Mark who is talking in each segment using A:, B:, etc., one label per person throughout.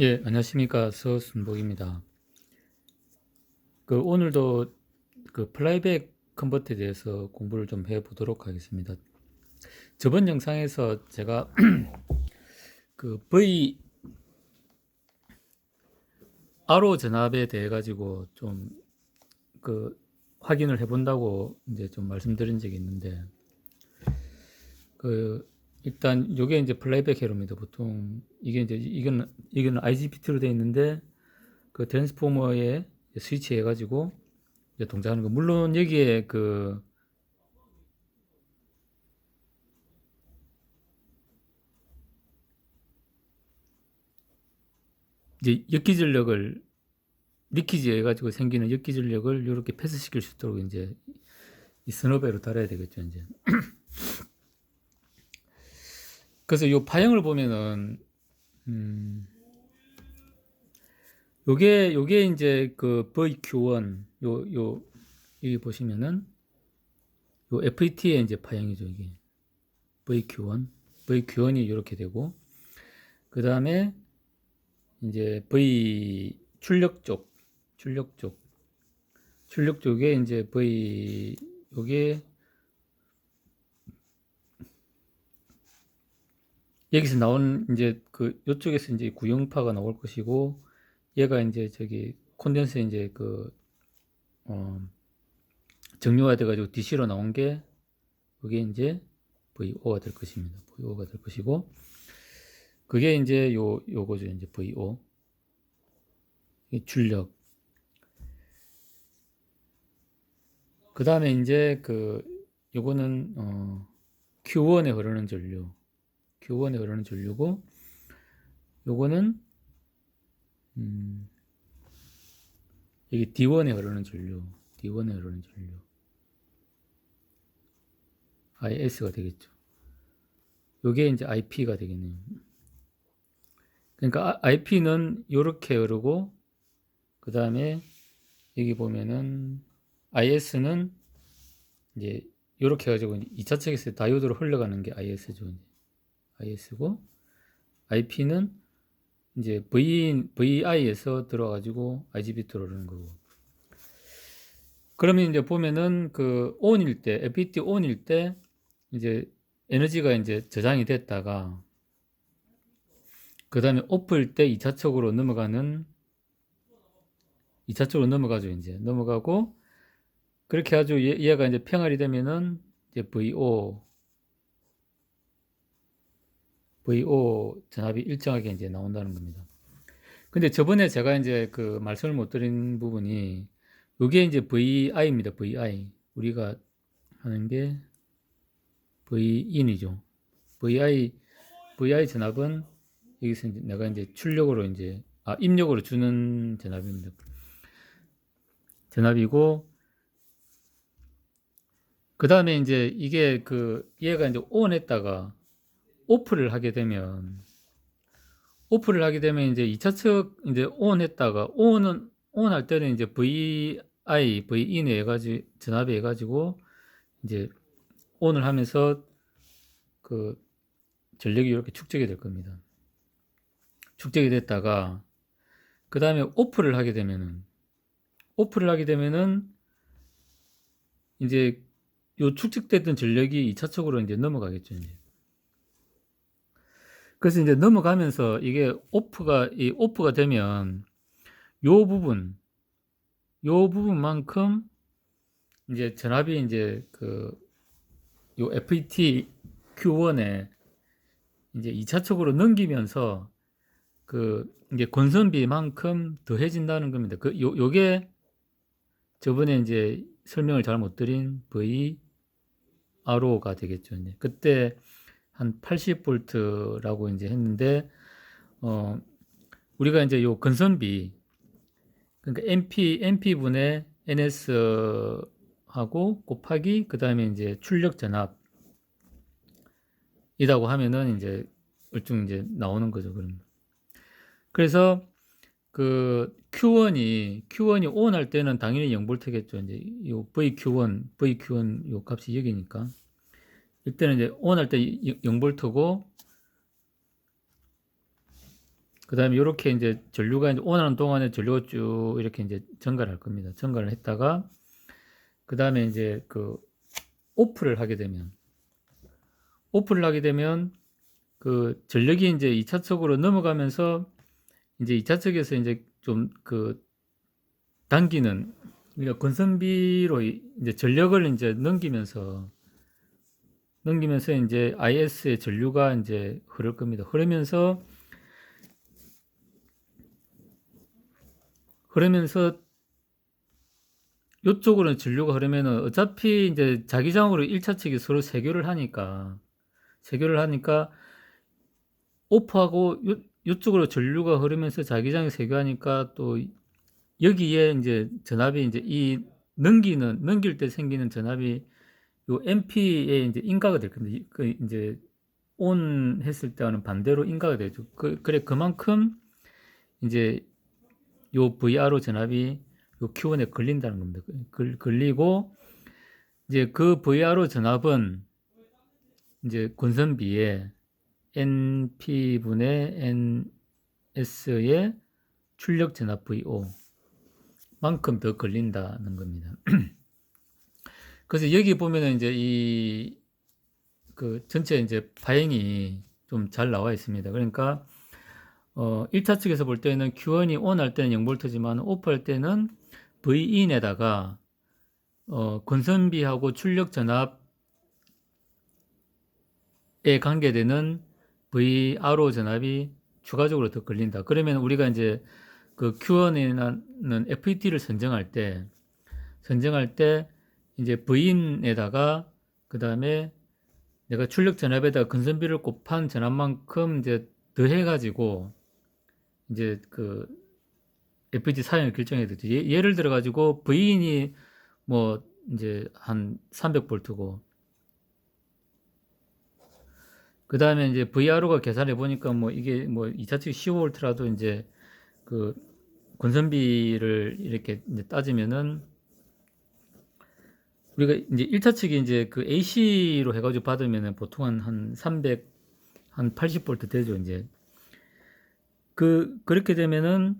A: 예, 안녕하십니까. 서순복입니다. 오늘도 플라이백 컨버터에 대해서 공부를 좀 해보도록 하겠습니다. 저번 영상에서 제가 V RO 전압에 대해 가지고 좀 확인을 해본다고 이제 좀 말씀드린 적이 있는데, 일단 요게 이제 플라이백 회로입니다. 보통 이게 이제 이거는 IGBT로 되어 있는데 그 트랜스포머에 스위치 해가지고 이제 동작하는 거. 물론 여기에 이제 역기전력을 리키지 해가지고 생기는 역기전력을 이렇게 패스시킬 수 있도록 이제 이 스너베로 달아야 되겠죠, 이제. 그래서 요 파형을 보면은, 요게 이제 VQ1, 여기 보시면은, 요 FET의 이제 파형이죠, 이게. VQ1. VQ1이 이렇게 되고, 그 다음에 이제 V 출력 쪽에 이제 요게 여기서 나온 이제 요쪽에서 이제 구형파가 나올 것이고, 얘가 이제 저기 콘덴서 이제 정류화 돼가지고 DC로 나온 게 그게 이제 VO가 될 것입니다. VO가 될 것이고, 그게 이제 요거죠. 이제 VO. 출력. 그 다음에 이제 요거는 Q1에 흐르는 전류. Q1에 흐르는 전류고, 요거는 여기 D1에 흐르는 전류. D1에 흐르는 전류. IS가 되겠죠. 요게 이제 IP가 되겠네요. 그러니까 IP는 요렇게 흐르고, 그 다음에 여기 보면은 IS는 이제 요렇게 해가지고 2차 측에서 다이오드로 흘러가는 게 IS죠. IS고, IP는 이제 VI에서 들어가지고 IGBT로 흐르는 거고. 그러면 이제 보면은 ON일 때, FET ON일 때 이제 에너지가 이제 저장이 됐다가, 그 다음에 오프일 때 2차적으로 넘어가죠. 이제 넘어가고, 그렇게 아주 얘가 이제 평활이 되면은 이제 VO 전압이 일정하게 이제 나온다는 겁니다. 근데 저번에 제가 이제 말씀을 못 드린 부분이, 이게 이제 VI입니다. VI. 우리가 하는 게 V인이죠. VI 전압은 여기서 이제 내가 이제 출력으로 이제, 입력으로 주는 전압입니다. 전압이고, 그 다음에 이제 이게 얘가 이제 ON 했다가 오프를 하게 되면 이제 2차측 이제 ON 했다가 ON 할 때는 이제 V인에 해가지고 전압에 해가지고 이제 ON을 하면서 전력이 이렇게 축적이 될 겁니다. 축적이 됐다가 그 다음에 오프를 하게 되면은 이제 요 축적됐던 전력이 2차측으로 이제 넘어가겠죠, 이제. 그래서 이제 넘어가면서 이게 오프가 되면 요 부분만큼 이제 전압이 이제 요 FET Q1에 이제 2차측으로 넘기면서 이게 건선비만큼 더해진다는 겁니다. 요게 저번에 이제 설명을 잘 못 드린 VRO가 되겠죠. 이제 그때 한 80V라고 이제 했는데, 우리가 이제 요 건선비, 그러니까 NP분의 NS하고 곱하기, 그 다음에 이제 출력 전압이라고 하면은 이제 얼추 이제 나오는 거죠, 그러면. 그래서 Q1이 ON 할 때는 당연히 0V겠죠. 이제 요 VQ1 요 값이 여기니까. 이때는 이제 ON 할 때 0V고, 그다음에 요렇게 이제 전류가 이제 온하는 동안에 전류가 쭉 이렇게 이제 전가를 할 겁니다. 전가를 했다가 그다음에 이제 그 오프를 하게 되면 그 전력이 이제 2차 측으로 넘어가면서 이제 2차 측에서 이제 좀 그 당기는 그러니까 건선비로 이제 전력을 이제 넘기면서 이제 IS의 전류가 이제 흐를 겁니다. 흐르면서 요쪽으로는 전류가 흐르면은 어차피 이제 자기장으로 1차 측이 서로 세교를 하니까 오프하고 요쪽으로 전류가 흐르면서 자기장이 세교하니까 또 여기에 이제 전압이 이제 넘길 때 생기는 전압이 요 MP에 이제 인가가 될 겁니다. 그 이제 온 했을 때와는 반대로 인가가 되죠. 그래 그만큼 이제 요 VRO 전압이 요 Q1에 걸린다는 겁니다. 걸리고 이제 그 VRO 전압은 이제 권선비에 NP분의 NS의 출력 전압 VO 만큼 더 걸린다는 겁니다. 그래서 여기 보면은 이제 그 전체 이제 파행이 좀 잘 나와 있습니다. 그러니까 1차 측에서 볼 때는 Q1이 ON 할 때는 0V지만 OFF 할 때는 Vin에다가 권선비하고 출력 전압에 관계되는 VRO 전압이 추가적으로 더 걸린다. 그러면 우리가 이제 그 Q1에는 FET를 선정할 때 이제 Vin에다가 그 다음에 내가 출력 전압에다가 건선비를 곱한 전압만큼 이제 더해가지고 이제 그 FET 사용을 결정해야 되죠. 예를 들어 가지고 Vin이 뭐 이제 한 300V고 그 다음에 이제 VRO가 계산해 보니까 뭐 이게 뭐 2차 측 15V라도 이제 그 권선비를 이렇게 이제 따지면은 우리가 이제 1차 측이 이제 그 AC로 해가지고 받으면은 보통 한 300, 한 80V 되죠, 이제. 그렇게 되면은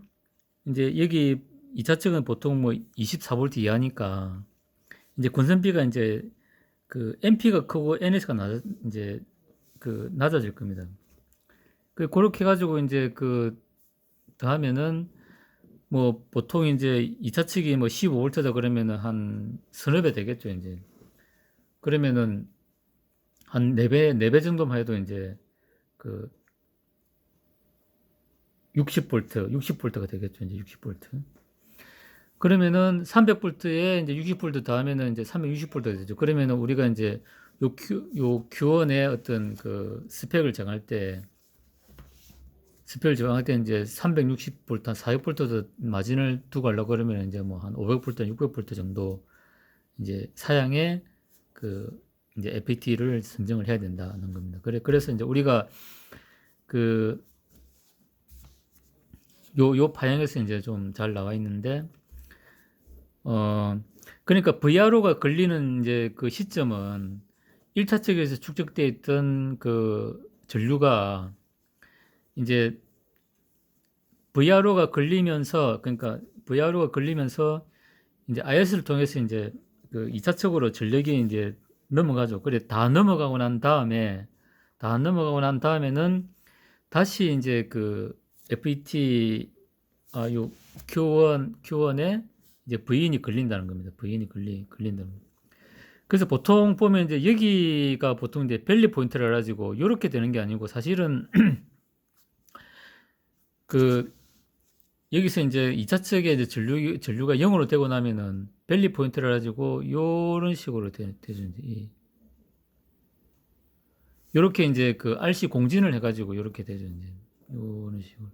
A: 이제 여기 2차 측은 보통 뭐 24V 이하니까 이제 권선비가 이제 그 MP가 크고 NS가 이제 그 낮아질 겁니다. 그렇게 해가지고 이제 그 더하면은 뭐 보통 이제 2차 측이 뭐 15V다 그러면은 한 서너 배 되겠죠, 이제. 그러면은 한 4배 정도만 해도 이제 그 60V가 되겠죠, 이제 60V. 그러면은 300V에 이제 60V 더하면은 이제 360V가 되죠. 그러면은 우리가 이제 요 Q1의 어떤 그 스펙을 정할 때 이제 360V, 한 400V 마진을 두고 하려고 그러면 이제 뭐 한 500V, 600V 정도 이제 사양의 그 이제 FET를 선정을 해야 된다는 겁니다. 그래서 이제 우리가 그 요 파형에서 이제 좀 잘 나와 있는데, 그러니까 VRO가 걸리는 이제 그 시점은 1차 측에서 축적되어 있던 그 전류가 이제 VRO가 걸리면서 이제 IS를 통해서 이제 그 2차 측으로 전력이 이제 넘어가죠. 그래 다 넘어가고 난 다음에는 다시 이제 그 FET 요 Q1에 이제 V인이 걸린다는 겁니다. V인이 걸린다는 겁니다. 그래서 보통 보면 이제 여기가 보통 이제 밸리 포인트라 가지고 요렇게 되는 게 아니고 사실은 그 여기서 이제 2차 측에 이제 전류가 0으로 되고 나면은 밸리 포인트라 가지고 요런 식으로 되죠. 이제 요렇게 이제 그 RC 공진을 해가지고 요렇게 되죠. 이제 요런 식으로.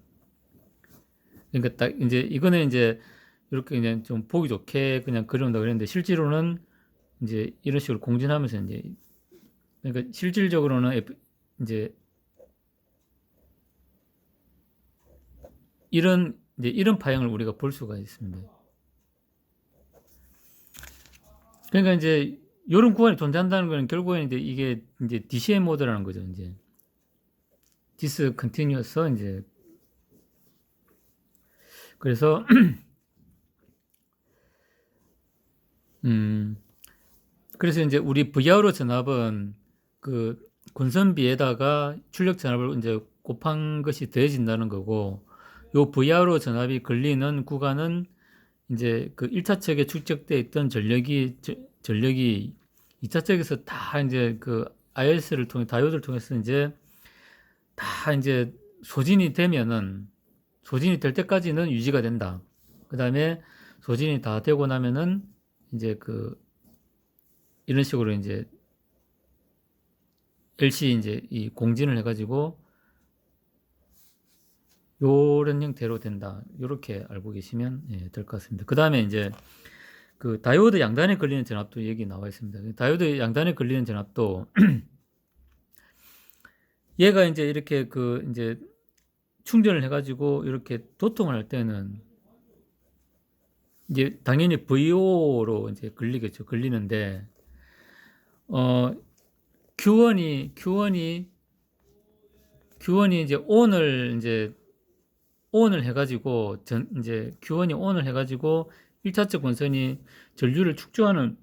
A: 그러니까 딱 이제 이거는 이제 이렇게 그냥 좀 보기 좋게 그냥 그려온다 그랬는데 실제로는 이제 이런 식으로 공진하면서 이제 그러니까 실질적으로는 이제 이런 파형을 우리가 볼 수가 있습니다. 그러니까 이제 이런 구간이 존재한다는 거는 결국에는 이제 이게 이제 DCM 모드라는 거죠. 이제 discontinuous 이제 그래서 그래서 이제 우리 VRO 전압은 그 권선비에다가 출력 전압을 이제 곱한 것이 더해진다는 거고, 요 VRO 전압이 걸리는 구간은 이제 그 1차측에 축적돼 있던 전력이 2차측에서 다 이제 그 IS를 통해 다이오드를 통해서 이제 다 이제 소진이 될 때까지는 유지가 된다. 그 다음에 소진이 다 되고 나면은 이제 그 이런 식으로 이제 LC 이제 이 공진을 해가지고 요런 형태로 된다. 요렇게 알고 계시면 될 것 같습니다. 그 다음에 이제 그 다이오드 양단에 걸리는 전압도 여기 나와 있습니다. 다이오드 양단에 걸리는 전압도 얘가 이제 이렇게 그 이제 충전을 해가지고 이렇게 도통을 할 때는 이제 당연히 VO로 이제 걸리겠죠. 걸리는데 Q1이 이제 온을 해가지고 이제 Q1이 온을 해가지고 1차적 권선이 전류를 축조하는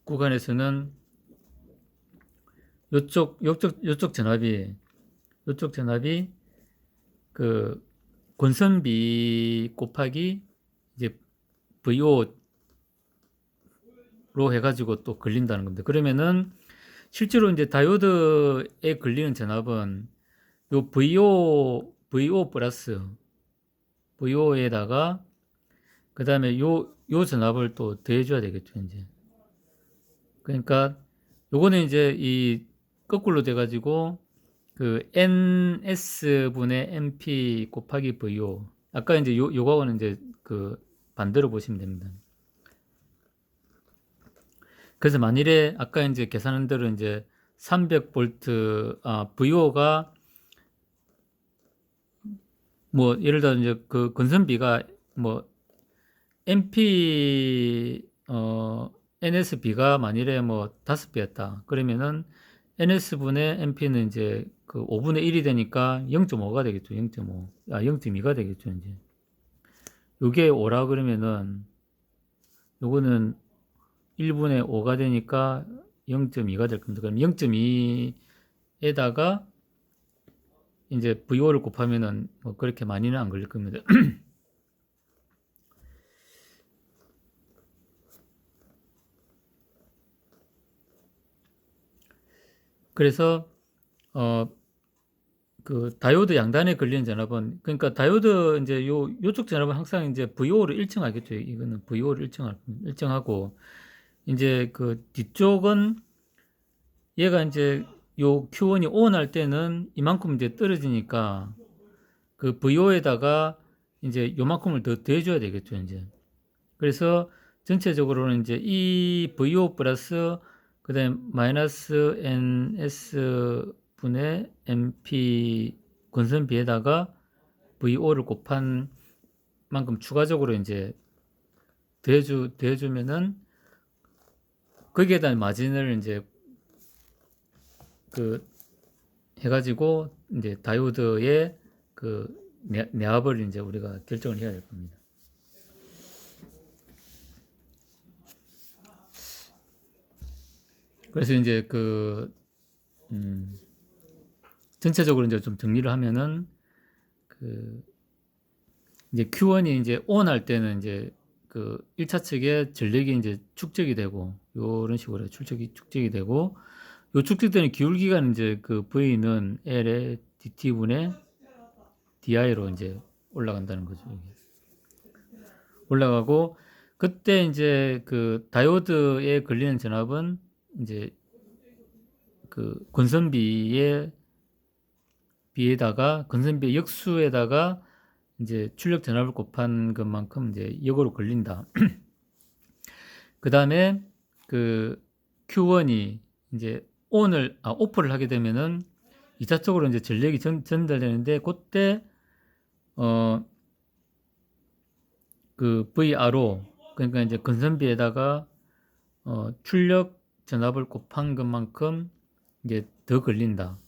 A: 구간에서는 요쪽 전압이 그 권선비 곱하기 이제 VO로 해가지고 또 걸린다는 겁니다. 그러면은 실제로 이제 다이오드에 걸리는 전압은 요 VO 플러스 VO에다가 그 다음에 요 전압을 또 더해줘야 되겠죠, 이제. 그러니까 요거는 이제 이 거꾸로 돼가지고 그 NS분의 MP 곱하기 VO. 아까 이제 요거는 이제 그 반대로 보시면 됩니다. 그래서 만일에 아까 이제 계산한 대로 이제 300V, VO가 뭐 예를 들어 이제 그 건선비가 뭐 MP NSB가 만일에 뭐 5배였다. 그러면은 NS분의 MP는 이제 그 5분의 1이 되니까 0.5가 되겠죠. 0.5. 0.2가 되겠죠, 이제. 요게 5라 그러면은 요거는 1분의 5가 되니까 0.2가 될 겁니다. 그럼 0.2에다가 이제 VO를 곱하면은 뭐 그렇게 많이는 안 걸릴 겁니다. 그래서 그 다이오드 양단에 걸리는 전압은, 그러니까 다이오드 이제 요쪽 전압은 항상 이제 VO를 일정하겠죠. 이거는 VO를 일정하고 이제 그 뒤쪽은 얘가 이제 요 Q1이 ON 할 때는 이만큼 이제 떨어지니까 그 VO에다가 이제 요만큼을 더 더해줘야 되겠죠, 이제. 그래서 전체적으로는 이제 이 VO 플러스 그다음에 마이너스 NS 분의 MP 권선비에다가 VO를 곱한 만큼 추가적으로 이제 더해주면은 거기에 대한 마진을 이제 그 해가지고 이제 다이오드의 그 내압을 이제 우리가 결정을 해야 될 겁니다. 그래서 이제 전체적으로 이제 좀 정리를 하면은 이제 Q1이 이제 ON 할 때는 이제 그 1차 측에 전력이 이제 축적이 되고 요런 식으로 축적이 되고 요 축적되는 기울기가 이제 그 V는 L의 dT분의 DI로 이제 올라간다는 거죠. 올라가고 그때 이제 그 다이오드에 걸리는 전압은 이제 그 권선비의 비에다가 권선비의 역수에다가 이제 출력 전압을 곱한 것만큼 이제 역으로 걸린다. 그 다음에 그 Q1이 이제 오프를 하게 되면은 2차적으로 이제 전력이 전달되는데 그때 그 VRO 그러니까 이제 건선비에다가 출력 전압을 곱한 것만큼 이제 더 걸린다고는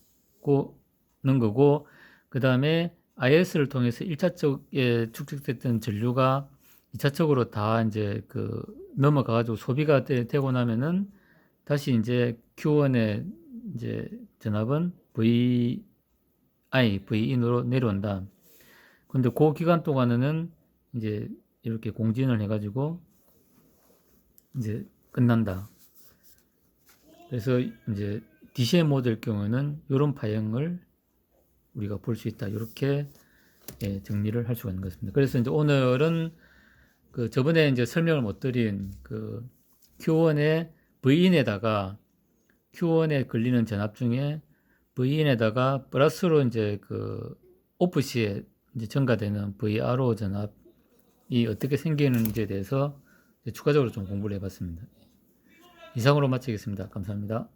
A: 거고 그 다음에 IS를 통해서 1차적에 축적됐던 전류가 2차적으로 다 이제 그 넘어가가지고 소비가 되고 나면은 다시 이제 Q1의 이제 전압은 Vin으로 내려온다. 근데 그 기간 동안에는 이제 이렇게 공진을 해가지고 이제 끝난다. 그래서 이제 DCM 모드일 경우에는 이런 파형을 우리가 볼 수 있다. 이렇게 정리를 할 수가 있는 것입니다. 그래서 이제 오늘은 그 저번에 이제 설명을 못 드린 그 Q1의 Vin에다가 Q1에 걸리는 전압 중에 Vin에다가 플러스로 이제 그 오프 시에 이제 증가되는 VRO 전압이 어떻게 생기는지에 대해서 추가적으로 좀 공부를 해봤습니다. 이상으로 마치겠습니다. 감사합니다.